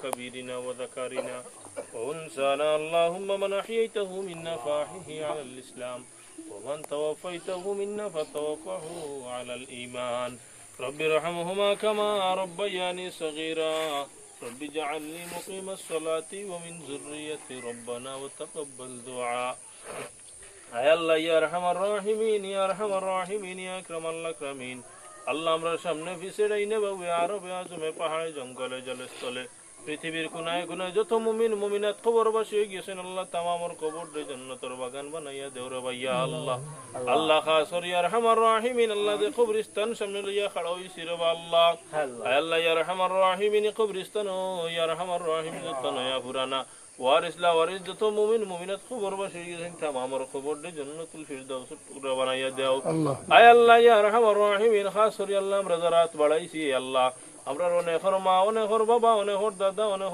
كبيرنا وذكرنا وأنسانا اللهم من أحييته منا فأحيه على الإسلام ومن توفيته منا فتوفه على الإيمان رب ارحمهما كما ربياني صغيرا رب اجعلني مقيم الصلاة ومن ذريتي ربنا وتقبل دعاء আয় আল্লাহ ইয়া আরহামার রাহিমিন ইয়া আরহামার রাহিমিন ইয়া আকরামাল আকরামিন আল্লাহ আমরা সামনে পিছে রাইনে বাবু আরবে আজমে পাহাড়ে জঙ্গলে জলস্থলে পৃথিবীর কোনায় কোনায় যত মুমিন মুমিনাত কবরবাসী হয়ে গেছেন আল্লাহ তামামর কবর দে জান্নাতের বাগান বানাইয়া দেও রে ভাইয়া আল্লাহ আল্লাহ খাস ইয়া আরহামার রাহিমিন আল্লাহ দে কবরস্থান সামনে লইয়া খাড়া হইছি রে আল্লাহ আয় আল্লাহ ইয়া আরহামার রাহিমিন কবরস্থান ও ইয়া আরহামার রাহিমিন যত নয়া পুরানা ওয়ারিসলা ওয়ারিস যত মুমিন মুমিনাত কবরবাসী গেছেন তামামর কবর দে জান্নাতুল ফিরদাউস টুকরা বানাইয়া দেও আয় আল্লাহ ইয়া আরহামার রাহিমিন খাস ইয়া আল্লাহ আমরা রাত বাড়াইছি আল্লাহ আমরা অনেক মা অনেক বাবা অনেক দাদা অনেক